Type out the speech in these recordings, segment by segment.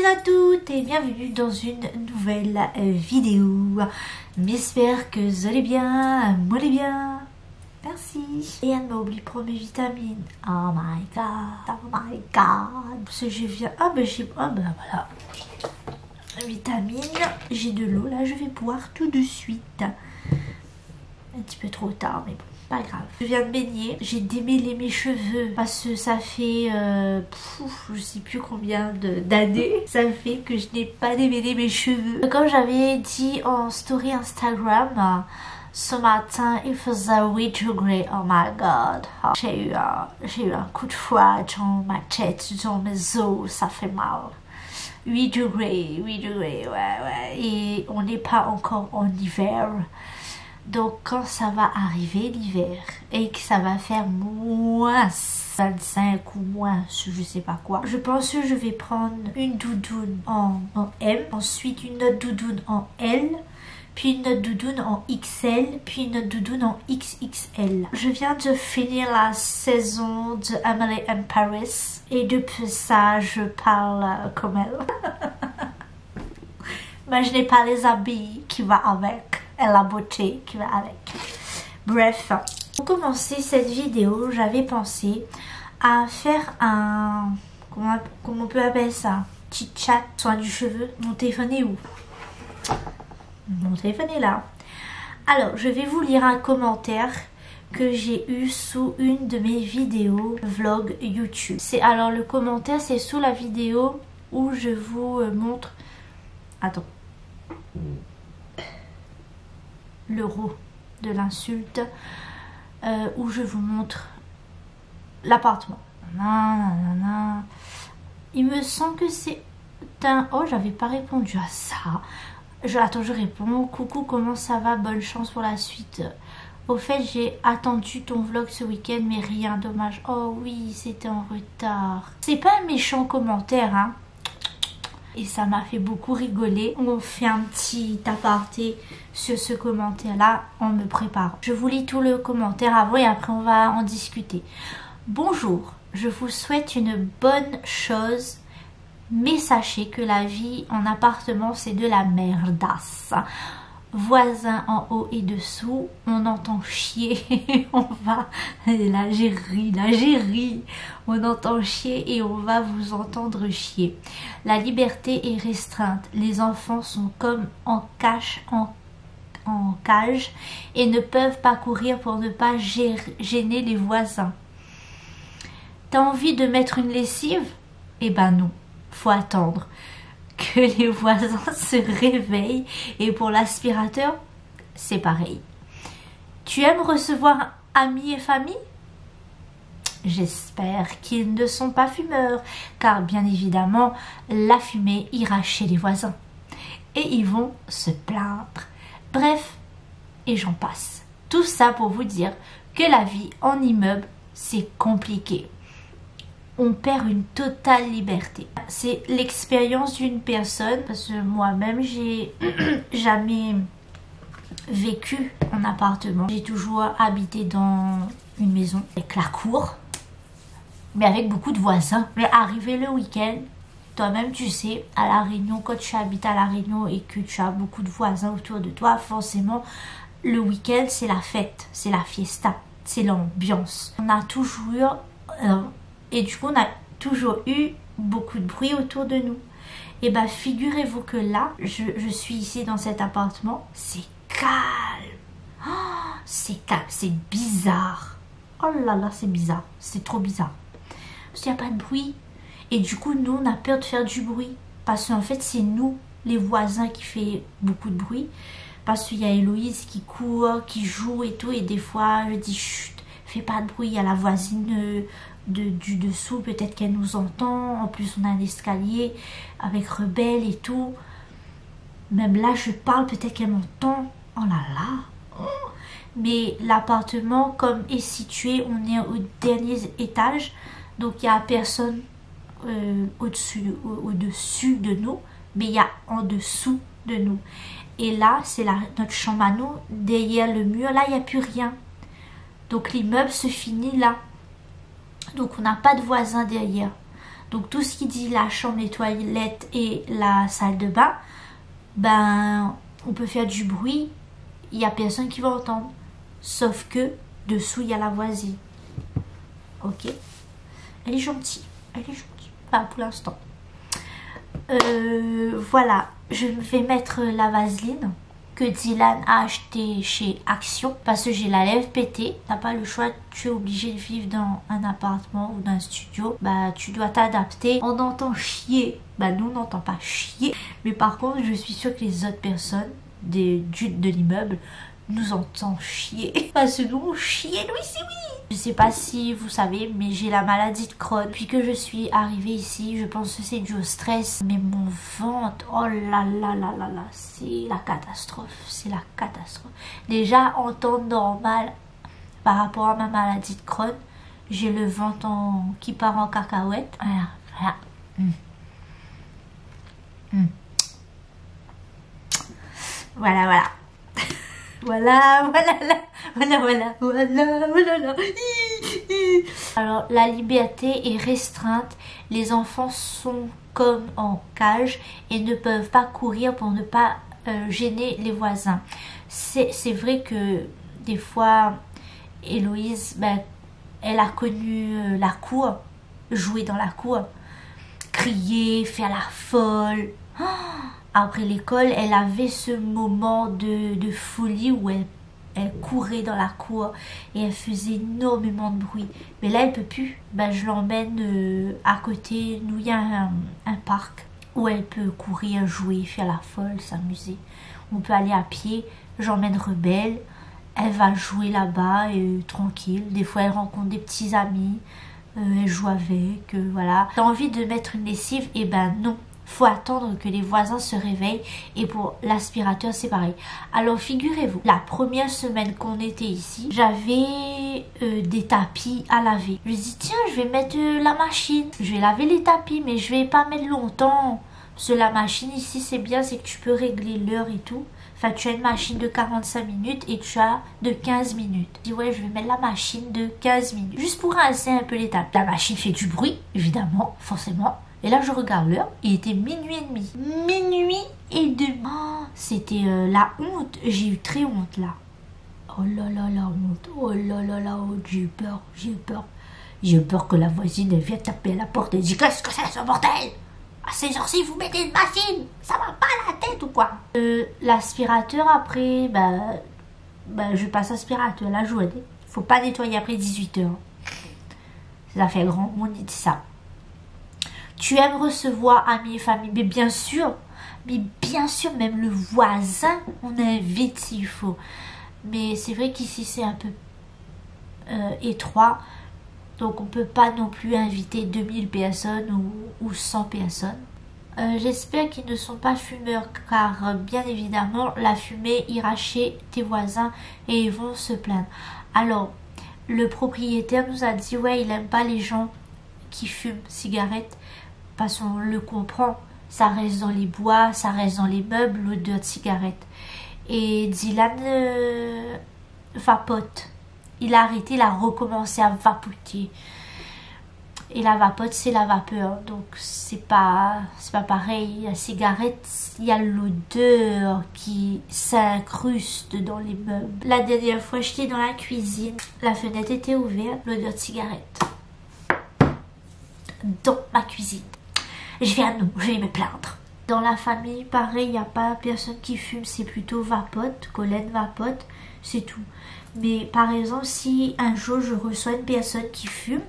Salut à toutes et bienvenue dans une nouvelle vidéo. J'espère que vous allez bien, moi allez bien. Merci. Et elle m'a oublié pour mes vitamines. Oh my god, oh my god. Parce que je viens... Ah ben voilà. Vitamines, j'ai de l'eau là, je vais boire tout de suite. Un petit peu trop tard mais bon. Pas grave. Je viens de baigner, j'ai démêlé mes cheveux parce que ça fait je sais plus combien d'années ça fait que je n'ai pas démêlé mes cheveux. Comme j'avais dit en story Instagram, ce matin il faisait 8 degrés. Oh my god, j'ai eu un coup de froid dans ma tête, dans mes os, ça fait mal. 8 degrés, ouais. Et on n'est pas encore en hiver. Donc quand ça va arriver l'hiver et que ça va faire moins 25 ou moins je sais pas quoi, je pense que je vais prendre une doudoune en M, ensuite une autre doudoune en L, puis une autre doudoune en XL, puis une autre doudoune en XXL. Je viens de finir la saison de Emily in Paris et depuis ça je parle comme elle. Mais je n'ai pas les habits qui vont avec. Et la beauté qui va avec. Bref, pour commencer cette vidéo, j'avais pensé à faire un... Comment on peut appeler ça? Chit chat, soin du cheveu. Mon téléphone est où? Mon téléphone est là. Alors, je vais vous lire un commentaire que j'ai eu sous une de mes vidéos vlog YouTube. Alors, le commentaire, c'est sous la vidéo où je vous montre... Attends. L'euro de l'insulte où je vous montre l'appartement. Il me semble que c'est un... Oh, j'avais pas répondu à ça. Attends, je réponds. Coucou, comment ça va? Bonne chance pour la suite. Au fait, j'ai attendu ton vlog ce week-end, mais rien, dommage. Oh oui, c'était en retard. C'est pas un méchant commentaire, hein. Et ça m'a fait beaucoup rigoler. On fait un petit aparté sur ce commentaire-là en me préparant. Je vous lis tout le commentaire avant et après on va en discuter. Bonjour, je vous souhaite une bonne chose, mais sachez que la vie en appartement c'est de la merdasse. Voisins en haut et dessous, on entend chier, on va, là j'ai ri, on entend chier et on va vous entendre chier. La liberté est restreinte, les enfants sont comme en cage et ne peuvent pas courir pour ne pas gêner les voisins. T'as envie de mettre une lessive? Eh ben non, faut attendre que les voisins se réveillent et pour l'aspirateur, c'est pareil. Tu aimes recevoir amis et famille? J'espère qu'ils ne sont pas fumeurs, car bien évidemment, la fumée ira chez les voisins. Et ils vont se plaindre. Bref, et j'en passe. Tout ça pour vous dire que la vie en immeuble, c'est compliqué. On perd une totale liberté. C'est l'expérience d'une personne, parce que moi-même, j'ai jamais vécu en appartement. J'ai toujours habité dans une maison avec la cour, mais avec beaucoup de voisins. Mais arrivé le week-end, toi-même tu sais, à La Réunion, quand tu habites à La Réunion et que tu as beaucoup de voisins autour de toi, forcément, le week-end, c'est la fête, c'est la fiesta, c'est l'ambiance. On a toujours... Et du coup, on a toujours eu beaucoup de bruit autour de nous. Et bah, figurez-vous que là, je suis ici dans cet appartement. C'est calme. Oh, c'est calme, c'est bizarre. Oh là là, c'est bizarre. C'est trop bizarre. Parce qu'il n'y a pas de bruit. Et du coup, nous, on a peur de faire du bruit. Parce qu'en fait, c'est nous, les voisins, qui fait beaucoup de bruit. Parce qu'il y a Héloïse qui court, qui joue et tout. Et des fois, je dis, chut, fais pas de bruit. Il y a la voisine... du dessous, peut-être qu'elle nous entend. En plus on a un escalier avec Rebelle et tout, même là je parle, peut-être qu'elle m'entend. Oh là là. Mais l'appartement comme est situé, on est au dernier étage, donc il n'y a personne au-dessus de nous, mais il y a en dessous de nous. Et là c'est notre chambre à nous, derrière le mur, là il n'y a plus rien, donc l'immeuble se finit là. Donc on n'a pas de voisins derrière. Donc tout ce qui dit la chambre, les toilettes et la salle de bain, ben on peut faire du bruit, il n'y a personne qui va entendre. Sauf que dessous il y a la voisine. Ok. Elle est gentille. Elle est gentille. Enfin pour l'instant. Voilà. Je vais mettre la vaseline que Dylan a acheté chez Action parce que j'ai la lèvre pétée. T'as pas le choix, tu es obligé de vivre dans un appartement ou dans un studio. Bah tu dois t'adapter. On entend chier. Bah nous on n'entend pas chier. Mais par contre je suis sûre que les autres personnes de l'immeuble nous entendent chier. Parce que nous on chie nous ici, oui. Je sais pas si vous savez, mais j'ai la maladie de Crohn. Depuis que je suis arrivée ici, je pense que c'est dû au stress. Mais mon ventre, oh là là là là là, c'est la catastrophe. C'est la catastrophe. Déjà, en temps normal, par rapport à ma maladie de Crohn, j'ai le ventre qui part en cacahuète. Voilà, voilà. Voilà, voilà. Voilà, voilà. Alors, la liberté est restreinte. Les enfants sont comme en cage et ne peuvent pas courir pour ne pas gêner les voisins. C'est vrai que des fois, Héloïse, ben, elle a connu la cour, jouer dans la cour, crier, faire la folle. Après l'école, elle avait ce moment de folie où elle courait dans la cour et elle faisait énormément de bruit. Mais là, elle peut plus. Ben, je l'emmène à côté. Nous, il y a un parc où elle peut courir, jouer, faire la folle, s'amuser. On peut aller à pied. J'emmène Rebelle. Elle va jouer là-bas tranquille. Des fois, elle rencontre des petits amis. Elle joue avec. Voilà. T'as envie de mettre une lessive? Eh ben non. Faut attendre que les voisins se réveillent et pour l'aspirateur c'est pareil. Alors figurez-vous, la première semaine qu'on était ici, j'avais des tapis à laver. Je me dis tiens je vais mettre la machine, je vais laver les tapis mais je vais pas mettre longtemps. Parce que la machine ici c'est bien, c'est que tu peux régler l'heure et tout. Enfin tu as une machine de 45 minutes et tu as de 15 minutes. Je dis ouais je vais mettre la machine de 15 minutes. Juste pour rincer un peu les tapis. La machine fait du bruit évidemment, forcément. Et là, je regarde l'heure, il était minuit et demi. Minuit et demi. Oh, c'était la honte. J'ai eu très honte là. Oh là là, la honte. Oh là là, la honte. J'ai eu peur, j'ai eu peur. J'ai eu peur que la voisine elle vienne taper à la porte et dit qu'est-ce que c'est ce bordel? À ces heures-ci, vous mettez une machine. Ça va pas la tête ou quoi? L'aspirateur après, je passe aspirateur, la journée. Faut pas nettoyer après 18h. Ça fait grand monde dit ça. Tu aimes recevoir amis et famille, mais bien sûr, même le voisin, on invite s'il faut. Mais c'est vrai qu'ici c'est un peu étroit, donc on peut pas non plus inviter 2000 personnes ou 100 personnes. J'espère qu'ils ne sont pas fumeurs, car bien évidemment, la fumée ira chez tes voisins et ils vont se plaindre. Alors, le propriétaire nous a dit, ouais, il aime pas les gens qui fument cigarettes. Parce qu'on le comprend, ça reste dans les bois, ça reste dans les meubles, l'odeur de cigarette. Et Dylan vapote. Il a arrêté, il a recommencé à vapoter. Et la vapote, c'est la vapeur. Donc c'est pas pareil. La cigarette, il y a l'odeur qui s'incruste dans les meubles. La dernière fois, j'étais dans la cuisine. La fenêtre était ouverte, l'odeur de cigarette. Dans ma cuisine. Je vais me plaindre. Dans la famille, pareil, il n'y a pas personne qui fume, c'est plutôt vapote, Colette vapote, c'est tout. Mais par exemple, si un jour je reçois une personne qui fume,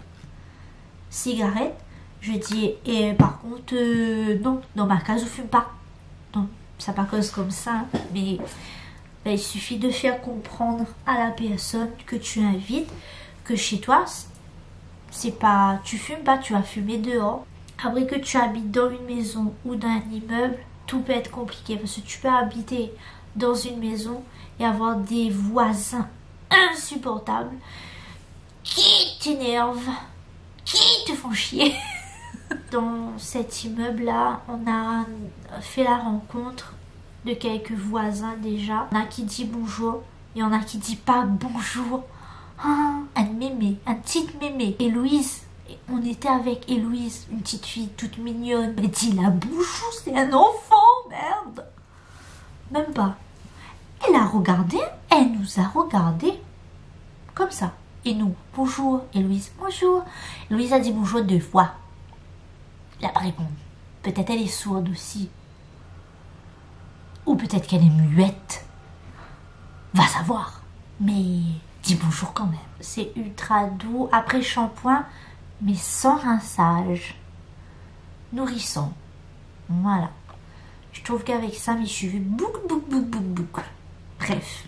cigarette, je dis, et par contre, non, dans ma case, je ne fume pas. Non, ça pas cause comme ça, mais il suffit de faire comprendre à la personne que tu invites que chez toi, c'est pas, tu fumes pas, tu vas fumer dehors. Après que tu habites dans une maison ou dans un immeuble, tout peut être compliqué parce que tu peux habiter dans une maison et avoir des voisins insupportables qui t'énervent, qui te font chier. Dans cet immeuble-là, on a fait la rencontre de quelques voisins déjà. Il y en a qui dit bonjour, il y en a qui dit pas bonjour. Ah, un mémé, un petit mémé. Et Louise, Et on était avec Héloïse, une petite fille toute mignonne. Elle dit la bouchou, c'est un enfant, merde. Même pas. Elle a regardé, elle nous a regardé comme ça. Et nous, bonjour, Héloïse, bonjour. Héloïse a dit bonjour 2 fois. Elle n'a pas répondu. Peut-être elle est sourde aussi. Ou peut-être qu'elle est muette. Va savoir. Mais dis bonjour quand même. C'est ultra doux. Après shampoing, mais sans rinçage. Nourrissant. Voilà. Je trouve qu'avec ça, mes cheveux boucle. Bref.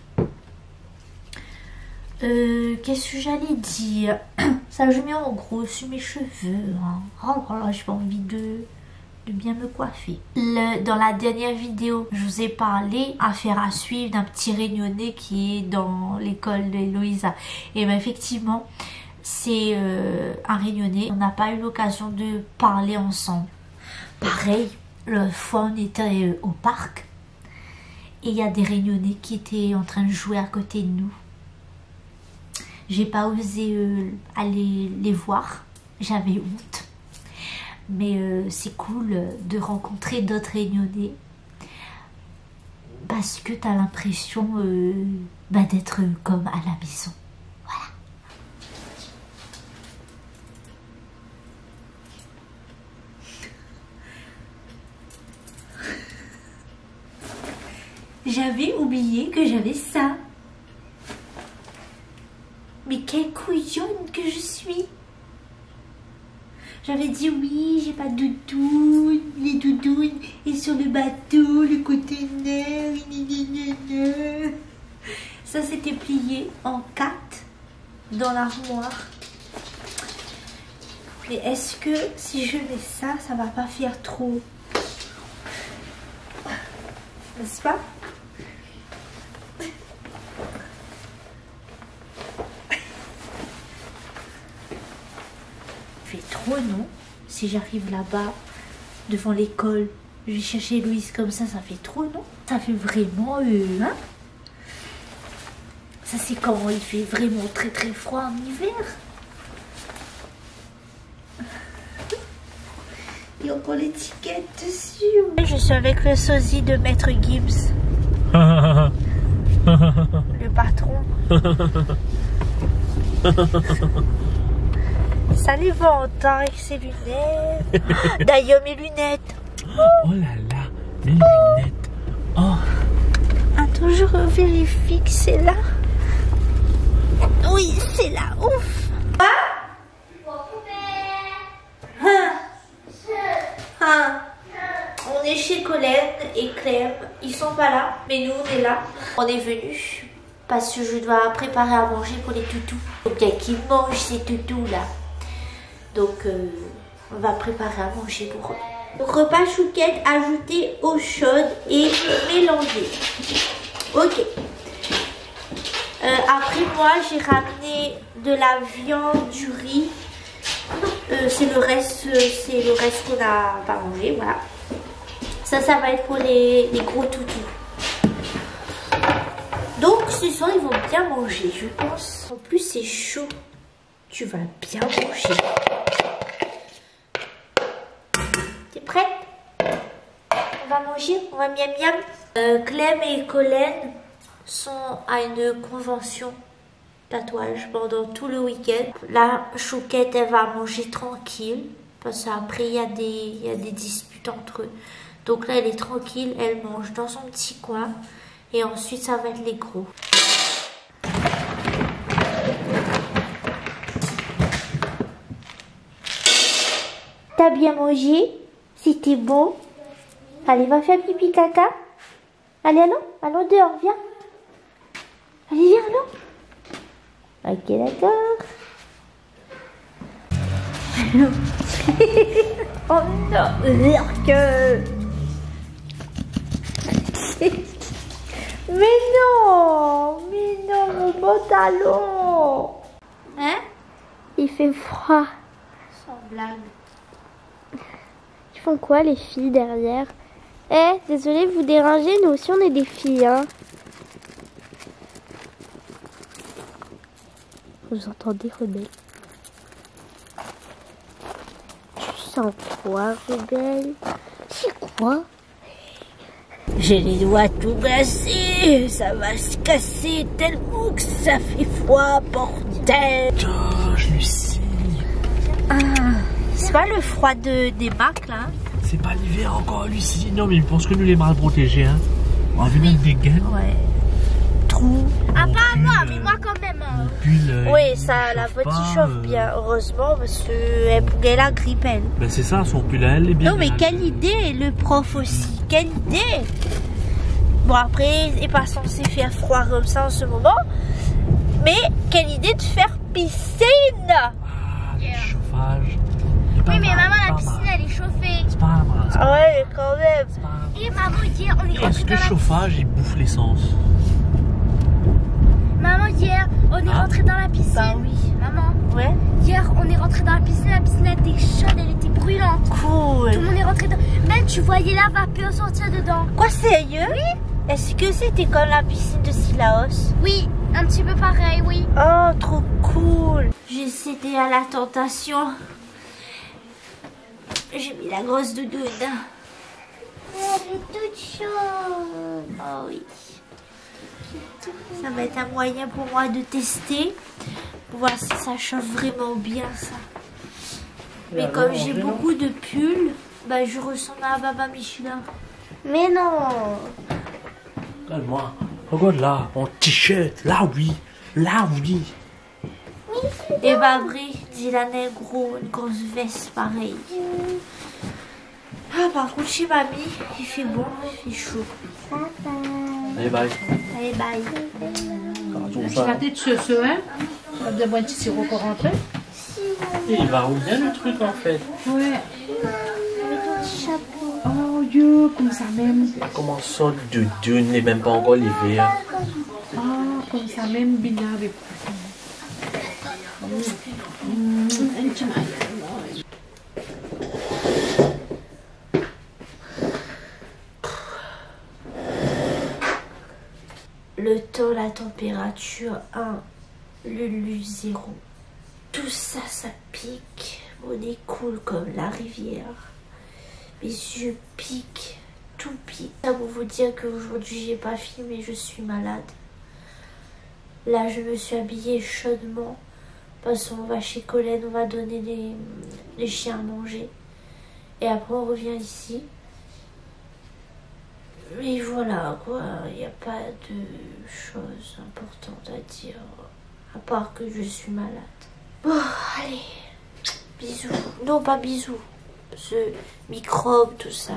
Qu'est-ce que j'allais dire? Ça, je mets en gros sur mes cheveux. Hein. Oh là, j'ai pas envie de bien me coiffer. Dans la dernière vidéo, je vous ai parlé, affaire à suivre, d'un petit réunionnais qui est dans l'école d'Héloïsa. Et bien effectivement, c'est un réunionnais. On n'a pas eu l'occasion de parler ensemble. Pareil, la fois on était au parc et il y a des réunionnais qui étaient en train de jouer à côté de nous. J'ai pas osé aller les voir, j'avais honte. Mais c'est cool de rencontrer d'autres réunionnais parce que tu as l'impression d'être comme à la maison. Voilà. J'avais oublié que j'avais ça. Mais quelle couillonne que je suis! J'avais dit oui, j'ai pas de doudoune, les doudounes, et sur le bateau, le conteneur, ça c'était plié en 4 dans l'armoire. Mais est-ce que si je mets ça, ça va pas faire trop? N'est-ce pas? Fait trop non. Si j'arrive là-bas devant l'école, je vais chercher Louise comme ça fait trop non. Ça fait vraiment hein. Ça c'est quand il fait vraiment très très froid en hiver. Il y a encore l'étiquette dessus. Je suis avec le sosie de Maître Gibbs. Le patron. Ça les vend avec ses lunettes. D'ailleurs, mes lunettes. Oh là là, mes lunettes. Oh. Attends, je revérifie que c'est là. Oui, c'est là. Ouf. On est chez Colette et Clem. Ils sont pas là, mais nous, on est là. On est venus parce que je dois préparer à manger pour les toutous. Donc, il y a qui mange ces toutous là. Donc, on va préparer à manger pour eux. Donc, repas chouquette ajouté eau chaude et mélangé. Ok. Après, moi, j'ai ramené de la viande, du riz. C'est le reste qu'on n'a pas mangé. Voilà. Ça va être pour les gros toutous. Donc, ce soir, ils vont bien manger, je pense. En plus, c'est chaud. Tu vas bien manger. T'es prête? On va manger, on va miam miam. Clem et Colin sont à une convention tatouage pendant tout le week-end. La chouquette, elle va manger tranquille. Parce qu'après, il y a des disputes entre eux. Donc là, elle est tranquille, elle mange dans son petit coin. Et ensuite, ça va être les gros. T'as bien mangé? C'était bon? Allez, va faire pipi caca. Allez, allons dehors, viens. Allez, viens, allons. Ok, d'accord. Oh non, que... Mais non, mon pantalon. Hein? Il fait froid. Sans blague. Ils font quoi les filles derrière? Désolée de vous déranger, nous aussi on est des filles, hein. Vous entendez, rebelle? sens quoi, Rebelle? C'est quoi? J'ai les doigts tout glacés, ça va se casser tellement que ça fait froid, bordel. Je lui signe. C'est pas le froid des bacs là? C'est pas l'hiver encore, Lucie. Non, mais il pense que nous les mal protégés, hein. On a vu même des gaines. Ouais. Trou. Ah, pas moi, mais moi quand même. Oui, ça, la petite chauffe bien, heureusement, parce qu'elle pourrait la grippe, elle. Ben c'est ça, son pull à elle est bien. Non, mais quelle idée, le prof aussi. Quelle idée. Bon, après, il n'est pas censé faire froid comme ça en ce moment. Mais quelle idée de faire piscine. Ah, le chauffage. Oui, mais maman, la piscine, elle est chauffée. C'est pas mal. Ah ouais, quand même. Et maman, hier, on est rentré Est-ce que dans le la... chauffage, il bouffe l'essence? Maman, hier, on est rentré dans la piscine. Bah oui. Maman, Ouais. hier, on est rentré dans la piscine elle était chaude, elle était brûlante. Cool. Tout le monde est rentré dedans. Même tu voyais la vapeur sortir dedans. Quoi, sérieux? Oui. Est-ce que c'était comme la piscine de Sillaos? Oui, un petit peu pareil, oui. Oh, trop cool. J'ai cédé à la tentation. J'ai mis la grosse doudoune. Elle est toute chaude. Oh oui. Ça va être un moyen pour moi de tester. Pour voir si ça chauffe vraiment bien ça. Mais comme j'ai beaucoup de pulls, bah, je ressemble à Baba Michelin. Mais non. Regarde-moi. Regarde là, en t-shirt. Là, oui. Là, oui. Et bah vrai, Dylan est gros, une grosse veste pareil. Ah, par contre chez mamie, il fait bon, il fait chaud. Allez, bye. Allez, bye. Tu vas peut-être ce hein? Ça doit avoir un petit sirop pour rentrer. Il va où bien le truc en fait? Ouais. Avec ton petit chapeau. Oh Dieu, comme ça même. Comment ça, de Dieu n'est même pas encore levé? Hein? Ah, comme ça même, bien avec. Un petit maillot. Le temps, la température 1, Lulu 0. Tout ça, ça pique. Mon nez coule comme la rivière. Mes yeux piquent, tout pique. Ça pour vous dire qu'aujourd'hui, j'ai pas filmé, je suis malade. Là, je me suis habillée chaudement. Parce qu'on va chez Colette, on va donner les chiens à manger. Et après, on revient ici. Mais voilà, quoi, il n'y a pas de choses importantes à dire. À part que je suis malade. Bon, allez. Bisous. Non, pas bisous. Ce microbe, tout ça.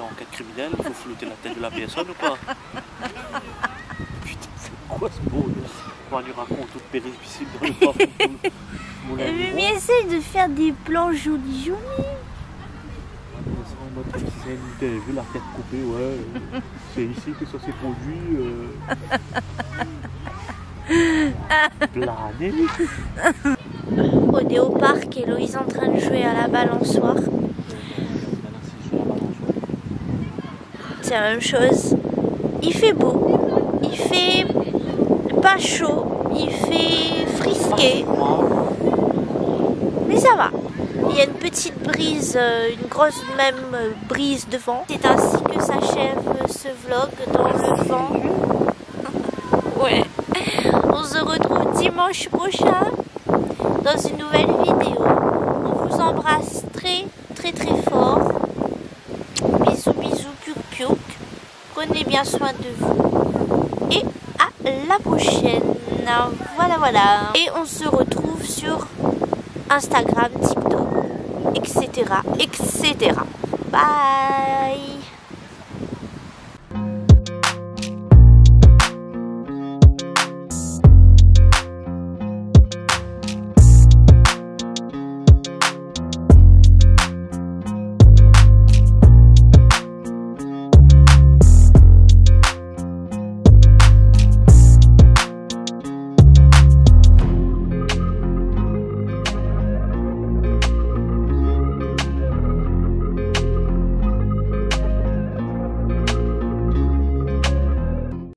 Enquête criminelle, il faut flouter la tête de la personne ou quoi? Putain, c'est quoi ce beau là? On lui raconte toute péripétie dans le parfum. Mais essaye de faire des plans jolis. T'as vu la tête coupée, ouais. C'est ici que ça s'est produit. Plané. On est au parc, Héloïse est en train de jouer à la balançoire. C'est la même chose. Il fait beau, il fait pas chaud, il fait frisqué. Mais ça va. Il y a une petite brise, une grosse même brise de vent. C'est ainsi que s'achève ce vlog dans le vent. Ouais. On se retrouve dimanche prochain dans une nouvelle vidéo. On vous embrasse très très très fort. Bisous bisous piouk piouk. Prenez bien soin de vous. Et à la prochaine. Voilà voilà. Et on se retrouve sur Instagram, TikTok, etc. etc. Bye.